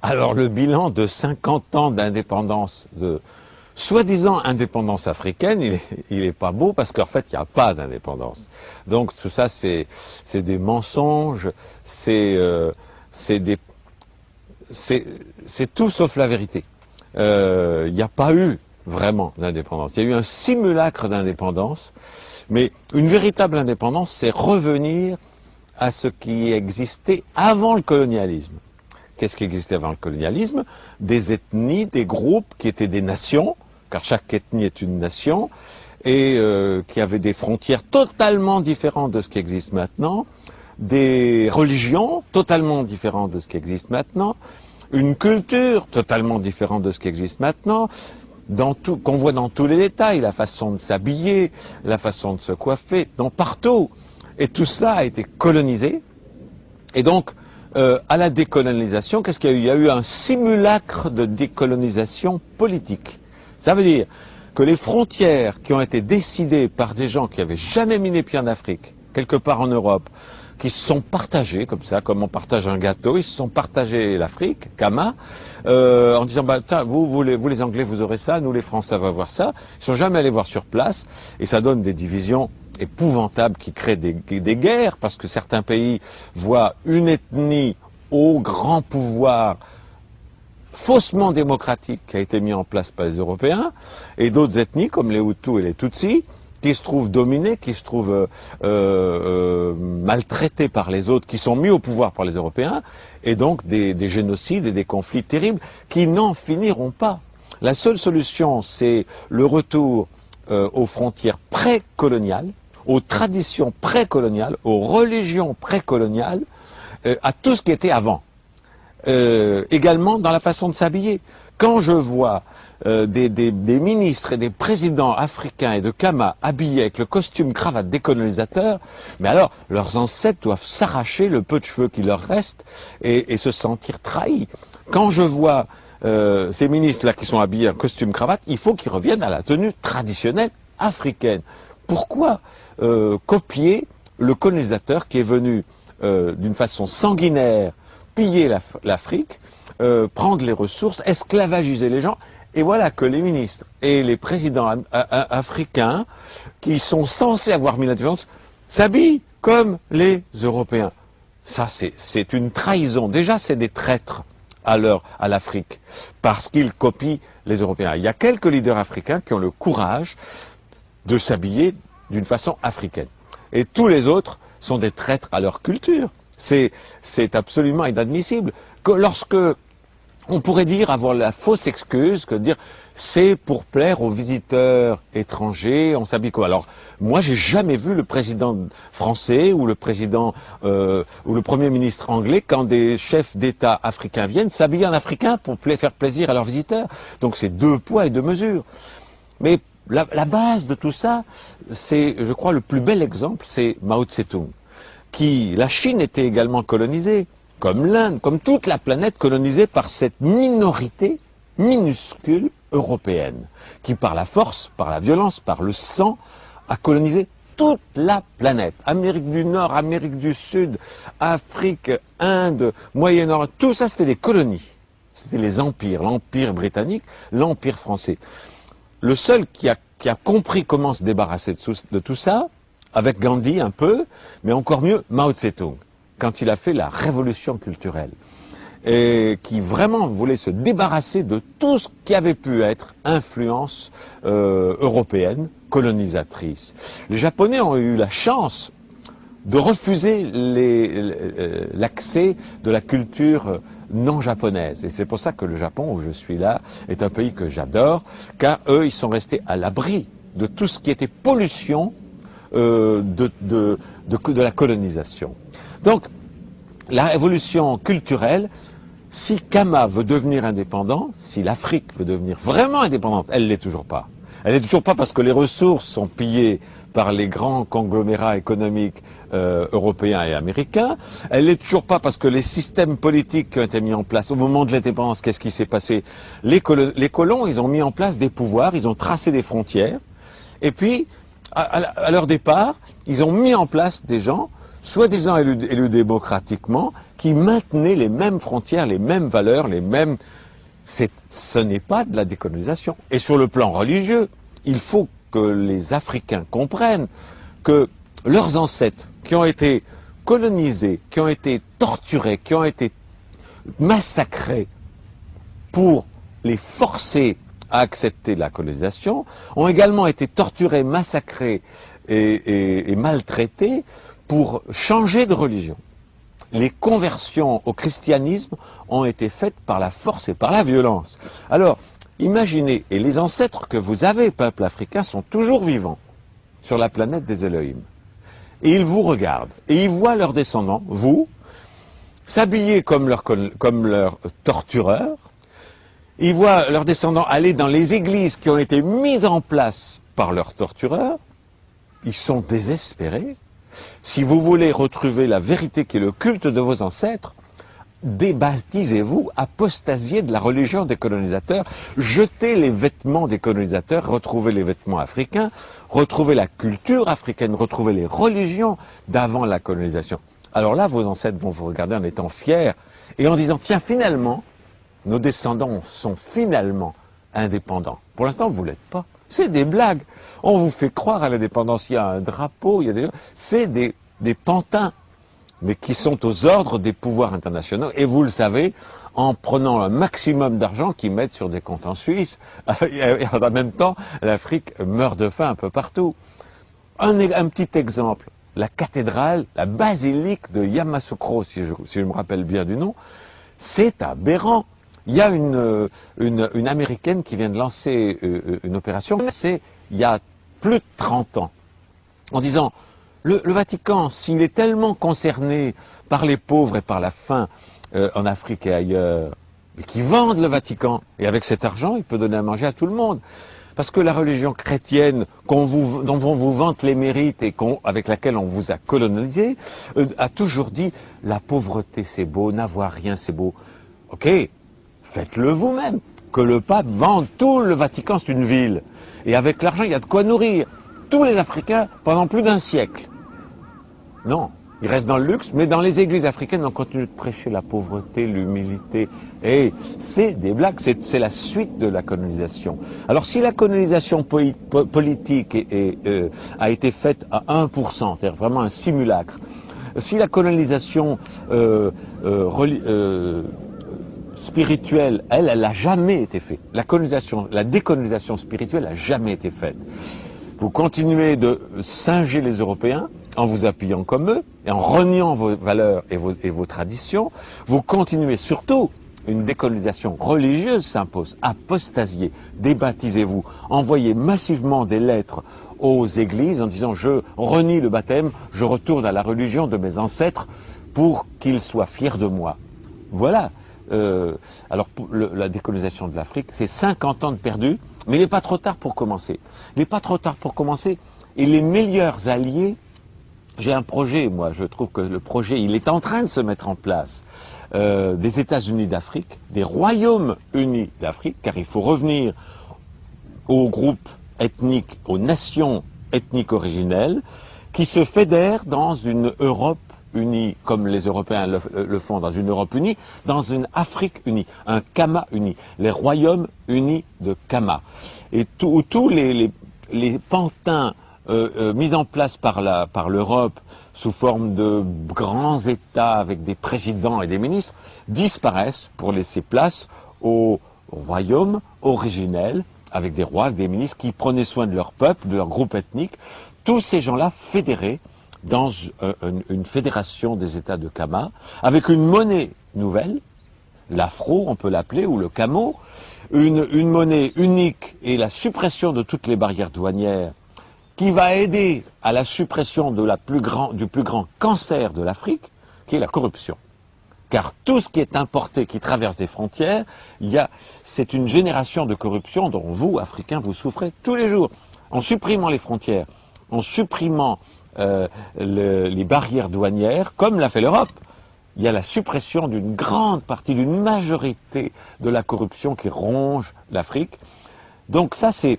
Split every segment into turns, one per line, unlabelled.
Alors le bilan de 50 ans d'indépendance, de soi-disant indépendance africaine, il est pas beau parce qu'en fait il n'y a pas d'indépendance. Donc tout ça c'est des mensonges, c'est tout sauf la vérité. Il n'y a pas eu vraiment d'indépendance. Il y a eu un simulacre d'indépendance, mais une véritable indépendance, c'est revenir à ce qui existait avant le colonialisme. Qu'est-ce qui existait avant le colonialisme? Des ethnies, des groupes qui étaient des nations, car chaque ethnie est une nation, et qui avaient des frontières totalement différentes de ce qui existe maintenant, des religions totalement différentes de ce qui existe maintenant, une culture totalement différente de ce qui existe maintenant, qu'on voit dans tous les détails, la façon de s'habiller, la façon de se coiffer, partout. Et tout ça a été colonisé. Et donc, à la décolonisation, qu'est-ce qu'il y a eu? Il y a eu un simulacre de décolonisation politique. Ça veut dire que les frontières qui ont été décidées par des gens qui n'avaient jamais mis les pieds en Afrique, quelque part en Europe, qui se sont partagés comme ça, comme on partage un gâteau, ils se sont partagés l'Afrique, Kama, en disant vous les Anglais vous aurez ça, nous les Français on va voir ça. Ils sont jamais allés voir sur place et ça donne des divisions épouvantables qui créent des guerres parce que certains pays voient une ethnie au grand pouvoir faussement démocratique qui a été mis en place par les Européens et d'autres ethnies comme les Hutus et les Tutsis qui se trouvent dominés, qui se trouvent maltraités par les autres, qui sont mis au pouvoir par les Européens, et donc des génocides et des conflits terribles qui n'en finiront pas. La seule solution, c'est le retour aux frontières précoloniales, aux traditions précoloniales, aux religions précoloniales, à tout ce qui était avant. Également dans la façon de s'habiller. Quand je vois des ministres et des présidents africains et de Kama habillés avec le costume cravate des colonisateurs, mais alors leurs ancêtres doivent s'arracher le peu de cheveux qui leur reste et se sentir trahis. Quand je vois ces ministres-là qui sont habillés en costume cravate, il faut qu'ils reviennent à la tenue traditionnelle africaine. Pourquoi copier le colonisateur qui est venu d'une façon sanguinaire piller l'Afrique, prendre les ressources, esclavagiser les gens? Et voilà que les ministres et les présidents africains, qui sont censés avoir mis la différence, s'habillent comme les Européens. Ça, c'est une trahison. Déjà, c'est des traîtres à l'Afrique, parce qu'ils copient les Européens. Il y a quelques leaders africains qui ont le courage de s'habiller d'une façon africaine. Et tous les autres sont des traîtres à leur culture. C'est absolument inadmissible. Lorsque on pourrait dire, avoir la fausse excuse, que dire c'est pour plaire aux visiteurs étrangers, on s'habille quoi? Alors, moi, j'ai jamais vu le président français ou le président ou le premier ministre anglais, quand des chefs d'État africains viennent, s'habiller en africain pour faire plaisir à leurs visiteurs. Donc, c'est deux poids et deux mesures. Mais la base de tout ça, c'est, je crois, le plus bel exemple, c'est Mao Tse-tung. La Chine était également colonisée, comme l'Inde, comme toute la planète colonisée par cette minorité minuscule européenne, qui par la force, par la violence, par le sang, a colonisé toute la planète. Amérique du Nord, Amérique du Sud, Afrique, Inde, Moyen-Orient, tout ça c'était des colonies. C'était les empires, l'empire britannique, l'empire français. Le seul qui a compris comment se débarrasser de tout ça, avec Gandhi un peu, mais encore mieux Mao Tse-tung, quand il a fait la révolution culturelle, et qui vraiment voulait se débarrasser de tout ce qui avait pu être influence européenne, colonisatrice. Les Japonais ont eu la chance de refuser l'accès de la culture non japonaise. Et c'est pour ça que le Japon, où je suis là, est un pays que j'adore, car eux, ils sont restés à l'abri de tout ce qui était pollution de la colonisation. Donc, la révolution culturelle, si Kama veut devenir indépendant, si l'Afrique veut devenir vraiment indépendante, elle ne l'est toujours pas. Elle n'est toujours pas parce que les ressources sont pillées par les grands conglomérats économiques européens et américains. Elle n'est toujours pas parce que les systèmes politiques qui ont été mis en place au moment de l'indépendance, qu'est-ce qui s'est passé? Les colons, ils ont mis en place des pouvoirs, ils ont tracé des frontières, et puis, à leur départ, ils ont mis en place des gens soi-disant élus démocratiquement, qui maintenaient les mêmes frontières, les mêmes valeurs, les mêmes... Ce n'est pas de la décolonisation. Et sur le plan religieux, il faut que les Africains comprennent que leurs ancêtres, qui ont été colonisés, qui ont été torturés, qui ont été massacrés pour les forcer à accepter la colonisation, ont également été torturés, massacrés et maltraités pour changer de religion. Les conversions au christianisme ont été faites par la force et par la violence. Alors, imaginez, et les ancêtres que vous avez, peuple africain, sont toujours vivants sur la planète des Elohim. Et ils vous regardent, et ils voient leurs descendants, vous, s'habiller comme leurs tortureurs. Ils voient leurs descendants aller dans les églises qui ont été mises en place par leurs tortureurs. Ils sont désespérés. Si vous voulez retrouver la vérité qui est le culte de vos ancêtres, débaptisez-vous, apostasiez de la religion des colonisateurs, jetez les vêtements des colonisateurs, retrouvez les vêtements africains, retrouvez la culture africaine, retrouvez les religions d'avant la colonisation. Alors là, vos ancêtres vont vous regarder en étant fiers et en disant, tiens, finalement, nos descendants sont finalement indépendants. Pour l'instant, vous ne l'êtes pas. C'est des blagues. On vous fait croire à l'indépendance. Il y a un drapeau, il y a des... C'est des pantins, mais qui sont aux ordres des pouvoirs internationaux. Et vous le savez, en prenant un maximum d'argent qu'ils mettent sur des comptes en Suisse. Et en même temps, l'Afrique meurt de faim un peu partout. Un petit exemple. La cathédrale, la basilique de Yamoussoukro, si je me rappelle bien du nom, c'est aberrant. Il y a une Américaine qui vient de lancer une opération, c'est il y a plus de 30 ans, en disant, le Vatican, s'il est tellement concerné par les pauvres et par la faim en Afrique et ailleurs, mais qu'ils vendent le Vatican, et avec cet argent, il peut donner à manger à tout le monde. Parce que la religion chrétienne dont on vous vante les mérites et avec laquelle on vous a colonisé, a toujours dit, la pauvreté c'est beau, n'avoir rien c'est beau. Ok, faites-le vous-même. Que le pape vende tout le Vatican, c'est une ville. Et avec l'argent, il y a de quoi nourrir tous les Africains pendant plus d'un siècle. Non, ils restent dans le luxe, mais dans les églises africaines, on continue de prêcher la pauvreté, l'humilité. Et c'est des blagues, c'est la suite de la colonisation. Alors si la colonisation politique a été faite à 1%, c'est-à-dire vraiment un simulacre, si la colonisation spirituelle, elle n'a jamais été faite. La décolonisation spirituelle n'a jamais été faite. Vous continuez de singer les Européens en vous appuyant comme eux et en reniant vos valeurs et vos traditions. Vous continuez surtout, une décolonisation religieuse s'impose. Apostasiez, débaptisez-vous, envoyez massivement des lettres aux églises en disant je renie le baptême, je retourne à la religion de mes ancêtres pour qu'ils soient fiers de moi. Voilà. Alors la décolonisation de l'Afrique, c'est 50 ans de perdu, mais il n'est pas trop tard pour commencer. Il n'est pas trop tard pour commencer. Et les meilleurs alliés, j'ai un projet, moi, je trouve que le projet, il est en train de se mettre en place, des États-Unis d'Afrique, des Royaumes unis d'Afrique, car il faut revenir aux groupes ethniques, aux nations ethniques originelles, qui se fédèrent dans une Europe unis, comme les Européens le font, dans une Europe unie, dans une Afrique unie, un Kama uni, les royaumes unis de Kama. Et tous les pantins mis en place par l'Europe sous forme de grands États avec des présidents et des ministres disparaissent pour laisser place aux royaumes originels avec des rois, des ministres qui prenaient soin de leur peuple, de leur groupe ethnique. Tous ces gens-là fédérés dans une fédération des États de Kama, avec une monnaie nouvelle, l'afro, on peut l'appeler, ou le camo, une monnaie unique et la suppression de toutes les barrières douanières, qui va aider à la suppression de du plus grand cancer de l'Afrique, qui est la corruption. Car tout ce qui est importé, qui traverse des frontières, c'est une génération de corruption dont vous, Africains, vous souffrez tous les jours. En supprimant les frontières, en supprimant les barrières douanières, comme l'a fait l'Europe, il y a la suppression d'une grande partie, d'une majorité de la corruption qui ronge l'Afrique. Donc ça, c'est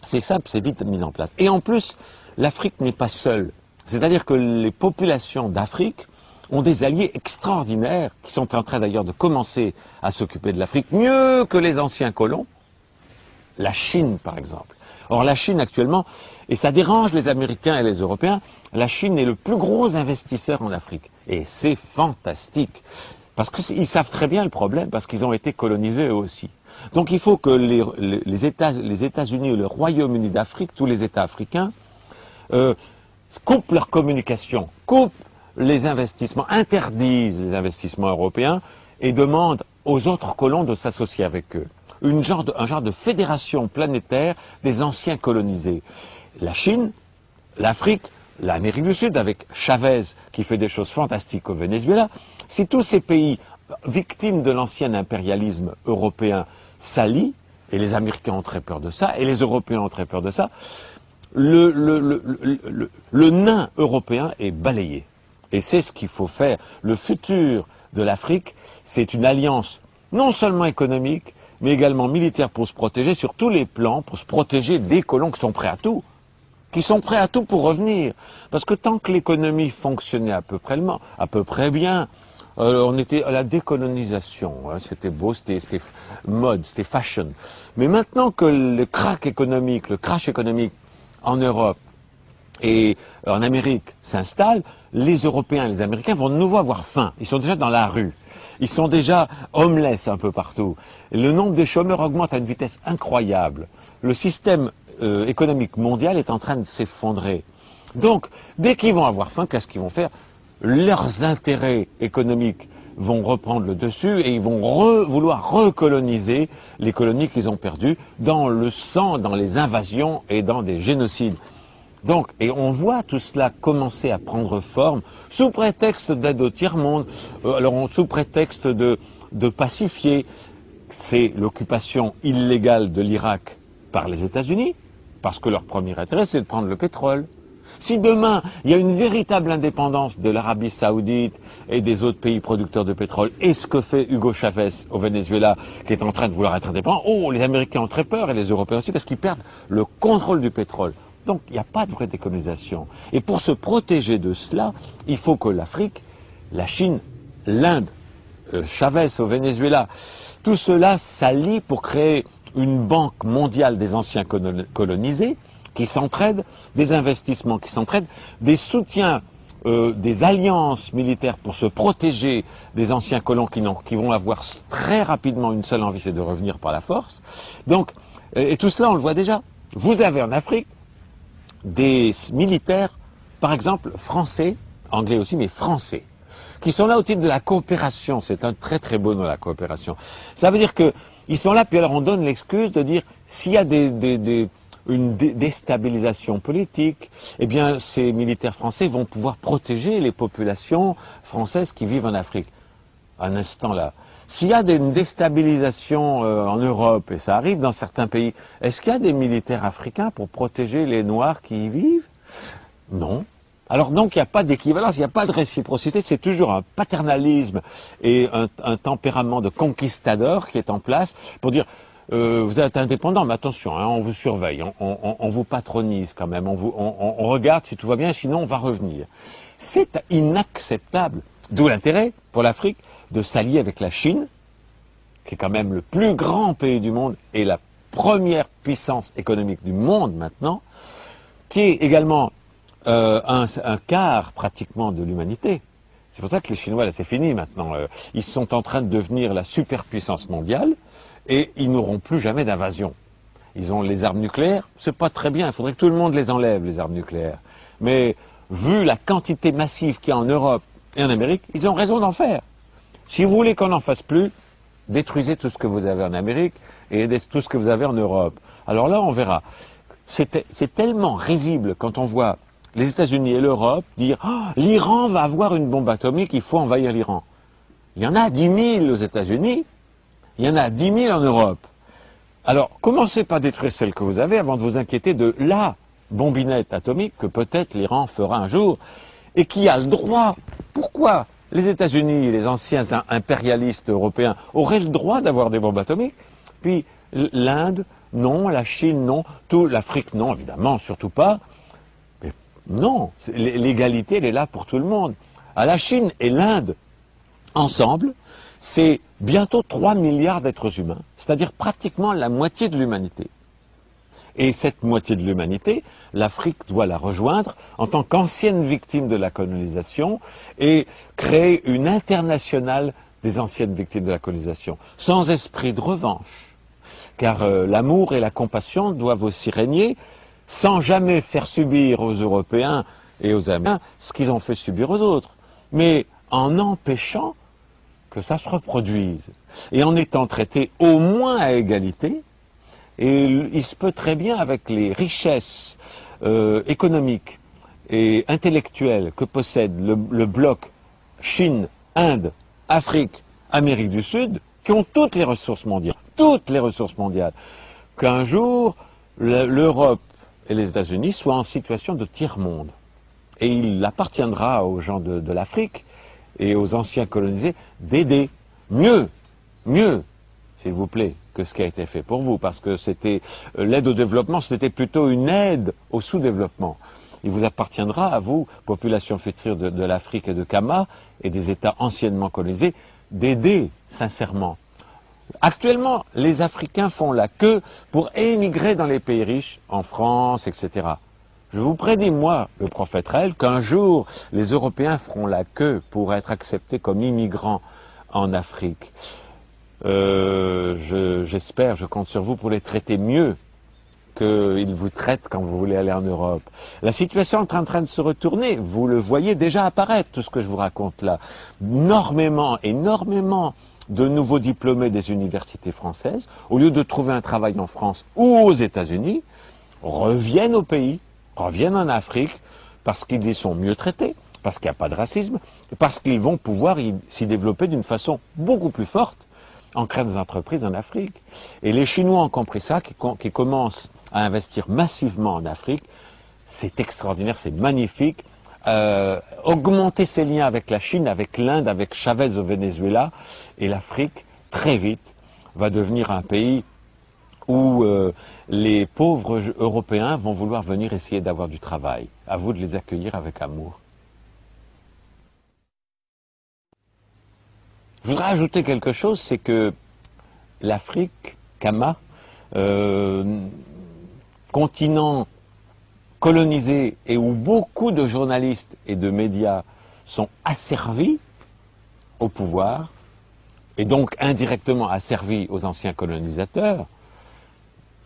simple, c'est vite mis en place. Et en plus, l'Afrique n'est pas seule. C'est-à-dire que les populations d'Afrique ont des alliés extraordinaires qui sont en train d'ailleurs de commencer à s'occuper de l'Afrique mieux que les anciens colons. La Chine, par exemple. Or, la Chine, actuellement, et ça dérange les Américains et les Européens, la Chine est le plus gros investisseur en Afrique. Et c'est fantastique. Parce qu'ils savent très bien le problème, parce qu'ils ont été colonisés eux aussi. Donc il faut que les États-Unis et le Royaume-Uni d'Afrique, tous les États africains, coupent leur communication, coupent les investissements, interdisent les investissements européens et demandent aux autres colons de s'associer avec eux. Un genre de fédération planétaire des anciens colonisés. La Chine, l'Afrique, l'Amérique du Sud, avec Chavez qui fait des choses fantastiques au Venezuela. Si tous ces pays victimes de l'ancien impérialisme européen s'allient, et les Américains ont très peur de ça, et les Européens ont très peur de ça, le nain européen est balayé. Et c'est ce qu'il faut faire. Le futur de l'Afrique, c'est une alliance non seulement économique, mais également militaire pour se protéger sur tous les plans, pour se protéger des colons qui sont prêts à tout. Qui sont prêts à tout pour revenir. Parce que tant que l'économie fonctionnait à peu près bien, on était à la décolonisation, hein, c'était beau, c'était mode, c'était fashion. Mais maintenant que le crash économique en Europe et en Amérique s'installe, les Européens et les Américains vont de nouveau avoir faim. Ils sont déjà dans la rue. Ils sont déjà homeless un peu partout. Le nombre de chômeurs augmente à une vitesse incroyable. Le système économique mondial est en train de s'effondrer. Donc, dès qu'ils vont avoir faim, qu'est-ce qu'ils vont faire? Leurs intérêts économiques vont reprendre le dessus et ils vont vouloir recoloniser les colonies qu'ils ont perdues dans le sang, dans les invasions et dans des génocides. Donc, et on voit tout cela commencer à prendre forme sous prétexte d'aide au tiers-monde, sous prétexte de pacifier. C'est l'occupation illégale de l'Irak par les États-Unis, parce que leur premier intérêt, c'est de prendre le pétrole. Si demain, il y a une véritable indépendance de l'Arabie Saoudite et des autres pays producteurs de pétrole, et ce que fait Hugo Chavez au Venezuela, qui est en train de vouloir être indépendant, les Américains ont très peur, et les Européens aussi, parce qu'ils perdent le contrôle du pétrole. Donc, il n'y a pas de vraie décolonisation. Et pour se protéger de cela, il faut que l'Afrique, la Chine, l'Inde, Chavez au Venezuela, tout cela s'allie pour créer une banque mondiale des anciens colonisés qui s'entraident, des investissements qui s'entraident, des soutiens, des alliances militaires pour se protéger des anciens colons qui vont avoir très rapidement une seule envie, c'est de revenir par la force. Donc, et tout cela, on le voit déjà. Vous avez en Afrique des militaires, par exemple français, anglais aussi, mais français, qui sont là au titre de la coopération. C'est un très très beau nom, la coopération. Ça veut dire qu'ils sont là, puis alors on donne l'excuse de dire s'il y a une déstabilisation politique, eh bien ces militaires français vont pouvoir protéger les populations françaises qui vivent en Afrique. Un instant là. S'il y a une déstabilisation en Europe, et ça arrive dans certains pays, est-ce qu'il y a des militaires africains pour protéger les Noirs qui y vivent? Non. Alors donc il n'y a pas d'équivalence, il n'y a pas de réciprocité, c'est toujours un paternalisme et un tempérament de conquistador qui est en place pour dire vous êtes indépendant, mais attention, hein, on vous surveille, on vous patronise quand même, on regarde si tout va bien, sinon on va revenir. C'est inacceptable. D'où l'intérêt pour l'Afrique de s'allier avec la Chine, qui est quand même le plus grand pays du monde et la première puissance économique du monde maintenant, qui est également un quart pratiquement de l'humanité. C'est pour ça que les Chinois, là c'est fini maintenant, ils sont en train de devenir la superpuissance mondiale et ils n'auront plus jamais d'invasion. Ils ont les armes nucléaires, c'est pas très bien, il faudrait que tout le monde les enlève, les armes nucléaires. Mais vu la quantité massive qu'il y a en Europe et en Amérique, ils ont raison d'en faire. Si vous voulez qu'on n'en fasse plus, détruisez tout ce que vous avez en Amérique et tout ce que vous avez en Europe. Alors là, on verra. C'est tellement risible quand on voit les États-Unis et l'Europe dire oh, l'Iran va avoir une bombe atomique, il faut envahir l'Iran. Il y en a 10 000 aux États-Unis, il y en a 10 000 en Europe. Alors, commencez par détruire celle que vous avez avant de vous inquiéter de la bombinette atomique que peut-être l'Iran fera un jour et qui a le droit. Pourquoi les États-Unis et les anciens impérialistes européens auraient le droit d'avoir des bombes atomiques? Puis l'Inde, non, la Chine, non, l'Afrique, non, évidemment, surtout pas. Mais Non, l'égalité, elle est là pour tout le monde. À la Chine et l'Inde, ensemble, c'est bientôt 3 milliards d'êtres humains, c'est-à-dire pratiquement la moitié de l'humanité. Et cette moitié de l'humanité, l'Afrique doit la rejoindre en tant qu'ancienne victime de la colonisation et créer une internationale des anciennes victimes de la colonisation, sans esprit de revanche. Car l'amour et la compassion doivent aussi régner, sans jamais faire subir aux Européens et aux Américains ce qu'ils ont fait subir aux autres, mais en empêchant que ça se reproduise, et en étant traités au moins à égalité. Et il se peut très bien, avec les richesses économiques et intellectuelles que possède le bloc Chine, Inde, Afrique, Amérique du Sud, qui ont toutes les ressources mondiales, qu'un jour l'Europe et les États-Unis soient en situation de tiers-monde. Et il appartiendra aux gens de l'Afrique et aux anciens colonisés d'aider mieux, s'il vous plaît, que ce qui a été fait pour vous, parce que c'était l'aide au développement, c'était plutôt une aide au sous-développement. Il vous appartiendra, à vous, population future de l'Afrique et de Kama, et des États anciennement colonisés, d'aider sincèrement. Actuellement, les Africains font la queue pour émigrer dans les pays riches, en France, etc. Je vous prédis, moi, le prophète Raël, qu'un jour, les Européens feront la queue pour être acceptés comme immigrants en Afrique. J'espère, je compte sur vous pour les traiter mieux qu'ils vous traitent quand vous voulez aller en Europe. La situation est en train de se retourner, vous le voyez déjà apparaître, tout ce que je vous raconte là. Énormément de nouveaux diplômés des universités françaises, au lieu de trouver un travail en France ou aux États-Unis, reviennent au pays, reviennent en Afrique, parce qu'ils y sont mieux traités, parce qu'il n'y a pas de racisme, et parce qu'ils vont pouvoir s'y développer d'une façon beaucoup plus forte, en créant des entreprises en Afrique. Et les Chinois ont compris ça, qui commencent à investir massivement en Afrique. C'est extraordinaire, c'est magnifique. Augmenter ses liens avec la Chine, avec l'Inde, avec Chavez au Venezuela, et l'Afrique, très vite, va devenir un pays où les pauvres Européens vont vouloir venir essayer d'avoir du travail. À vous de les accueillir avec amour. Je voudrais ajouter quelque chose, c'est que l'Afrique, Kama, continent colonisé et où beaucoup de journalistes et de médias sont asservis au pouvoir, et donc indirectement asservis aux anciens colonisateurs,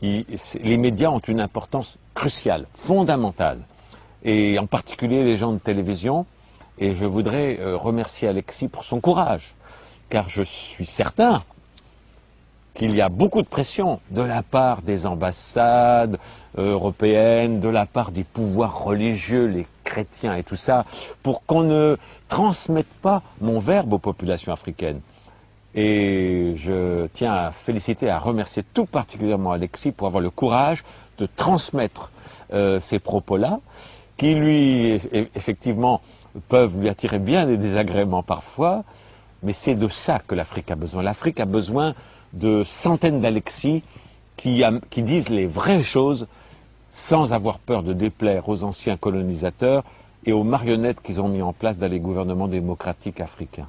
les médias ont une importance cruciale, fondamentale, et en particulier les gens de télévision, et je voudrais remercier Alexis pour son courage, car je suis certain qu'il y a beaucoup de pression de la part des ambassades européennes, de la part des pouvoirs religieux, les chrétiens et tout ça, pour qu'on ne transmette pas mon verbe aux populations africaines. Et je tiens à féliciter, à remercier tout particulièrement Alexis pour avoir le courage de transmettre ces propos-là, qui lui, effectivement, peuvent lui attirer bien des désagréments parfois, mais c'est de ça que l'Afrique a besoin. L'Afrique a besoin de centaines d'Alexis qui disent les vraies choses sans avoir peur de déplaire aux anciens colonisateurs et aux marionnettes qu'ils ont mis en place dans les gouvernements démocratiques africains.